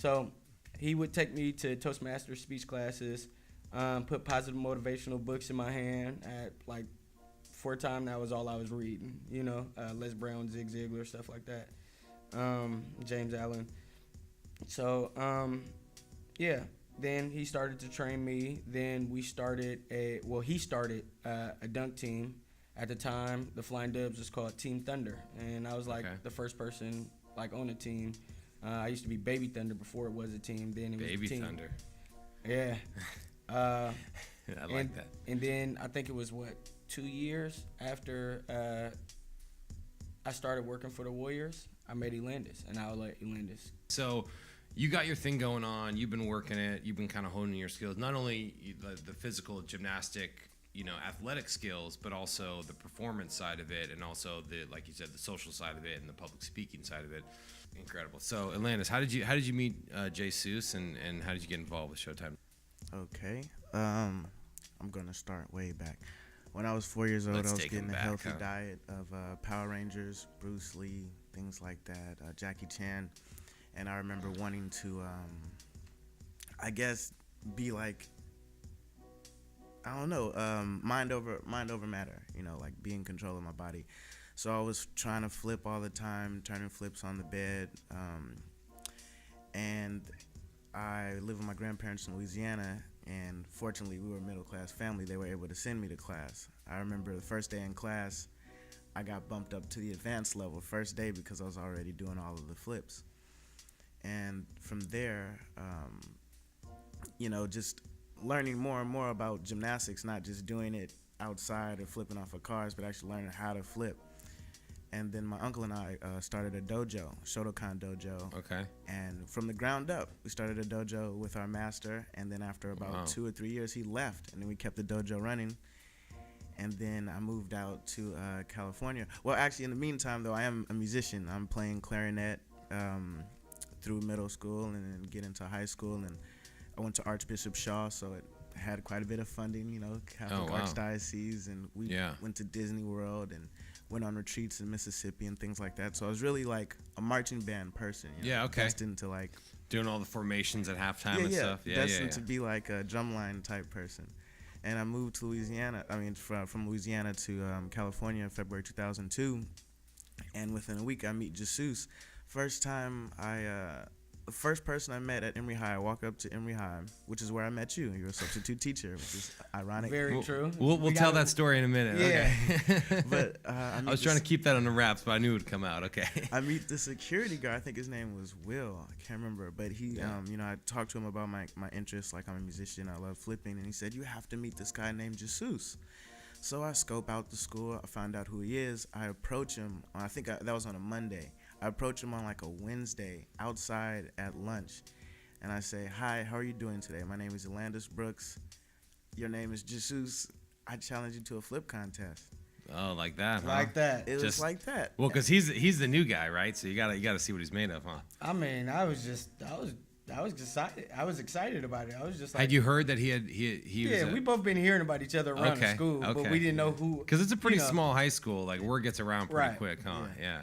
So he would take me to Toastmasters speech classes, put positive motivational books in my hand at like 4 times. That was all I was reading, Les Brown, Zig Ziglar, stuff like that, James Allen. So, yeah. Then he started to train me. Then he started a dunk team. At the time, the Flying Dubs was called Team Thunder, and I was like the first person like on the team. I used to be Baby Thunder before it was a team. Then it was Baby a team. Thunder. Yeah. I like that. And then I think it was 2 years after I started working for the Warriors, I met Elandis, and I was like Elandis. So you got your thing going on. You've been working it. You've been kind of honing your skills, not only the physical gymnastic, athletic skills, but also the performance side of it, and also like you said, the social side of it and the public speaking side of it. Incredible. So, Elandis, how did you meet Jesus, and how did you get involved with Showtime? Okay. I'm gonna start way back. When I was 4 years old, I was getting a healthy diet of Power Rangers, Bruce Lee, things like that, Jackie Chan, and I remember wanting to, I guess, be like, I don't know, mind over matter, like be in control of my body. So I was trying to flip all the time, turning flips on the bed, and I live with my grandparents in Louisiana, and fortunately we were a middle-class family. They were able to send me to class. I remember the first day in class, I got bumped up to the advanced level first day because I was already doing all of the flips. And from there, just learning more and more about gymnastics, not just doing it outside or flipping off of cars, but actually learning how to flip. And then my uncle and I started a dojo, Showtime Dojo. Okay. And from the ground up, we started a dojo with our master. And then after about 2 or 3 years, he left. And then we kept the dojo running. And then I moved out to California. Well, actually, in the meantime, though, I am a musician. I'm playing clarinet through middle school and then get into high school. And I went to Archbishop Shaw, so it had quite a bit of funding, Catholic Archdiocese. And we went to Disney World and went on retreats in Mississippi and things like that. So I was really like a marching band person. Destined to like doing all the formations at halftime and stuff. Destined to be like a drumline type person. And I moved to Louisiana. From Louisiana to California in February 2002. And within a week, I meet Jesus. The first person I met at Emeryville High, I walk up to Emeryville High, which is where I met you. You're a substitute teacher, which is ironic. Very true. We'll tell that story in a minute. Yeah. Okay. But I was trying to keep that on the wraps, but I knew it would come out. Okay. I meet the security guard. I think his name was Will. I can't remember. But he, I talked to him about my interests. Like, I'm a musician. I love flipping. And he said, you have to meet this guy named Jesus. So I scope out the school. I find out who he is. I approach him. That was on a Monday. I approach him on like a Wednesday outside at lunch, and I say, hi, how are you doing today? My name is Elandis Brooks. Your name is Jesus. I challenge you to a flip contest. Oh, like that, huh? Like that. It was like that. Well, because he's the new guy, right? So you gotta see what he's made of, huh? I mean, I was excited. I was excited about it. I was just like, had you heard that he was we both been hearing about each other around the school, but we didn't know who. Because it's a pretty small high school. Like, word gets around pretty quick, huh? Yeah.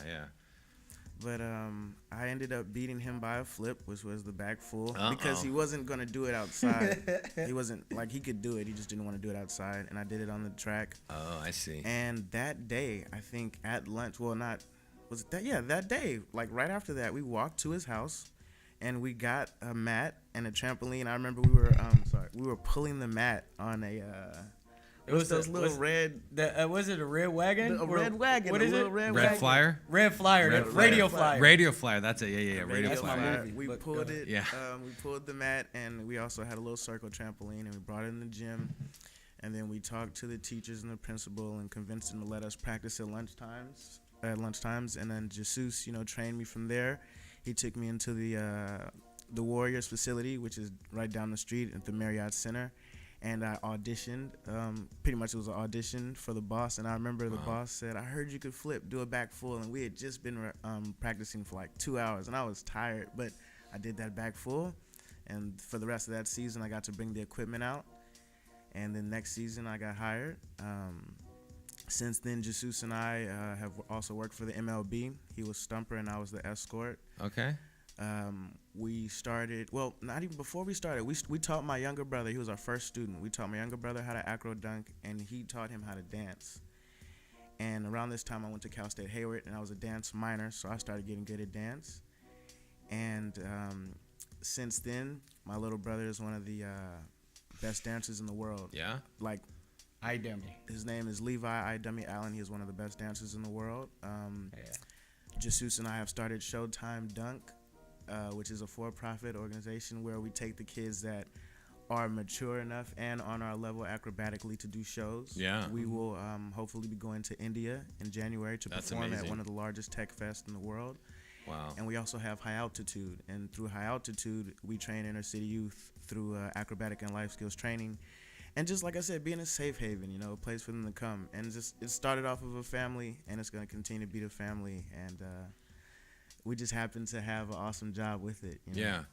But I ended up beating him by a flip, which was the back full, because he wasn't going to do it outside. He wasn't, like, he could do it. He just didn't want to do it outside, and I did it on the track. Oh, I see. And that day, I think at lunch, that day, like right after that, we walked to his house, and we got a mat and a trampoline. I remember we were pulling the mat on a... It was those little red. Was it a red wagon? A red wagon. What is it? Red Flyer. Red Flyer. Radio Flyer. Radio Flyer. That's it. Yeah. Radio Flyer. We pulled it. Yeah. We pulled the mat, and we also had a little circle trampoline, and we brought it in the gym, and then we talked to the teachers and the principal and convinced them to let us practice at lunchtimes. And then Jesus, trained me from there. He took me into the Warriors facility, which is right down the street at the Marriott Center. And I auditioned. Pretty much it was an audition for the boss. And I remember the boss said, I heard you could flip, do a back full. And we had just been practicing for like 2 hours. And I was tired, but I did that back full. And for the rest of that season, I got to bring the equipment out. And then next season, I got hired. Since then, Jesus and I have also worked for the MLB. He was stumper and I was the escort. Okay. We started, well, not even before we started, we taught my younger brother, he was our first student. We taught my younger brother how to acro dunk, and he taught him how to dance. And around this time, I went to Cal State Hayward, and I was a dance minor, so I started getting good at dance. And since then, my little brother is one of the best dancers in the world. Yeah? Like, I dummy. his name is Levi I. Dummy Allen. He is one of the best dancers in the world. Yeah. Jesus and I have started Showtime Dunk, which is a for-profit organization where we take the kids that are mature enough and on our level acrobatically to do shows. Yeah. We will hopefully be going to India in January to That's perform amazing. at one of the largest tech fests in the world. Wow. And we also have High Altitude. And through High Altitude, we train inner city youth through acrobatic and life skills training. And just like I said, being a safe haven, a place for them to come. And it started off of a family, and it's going to continue to be the family. And we just happen to have an awesome job with it. Yeah.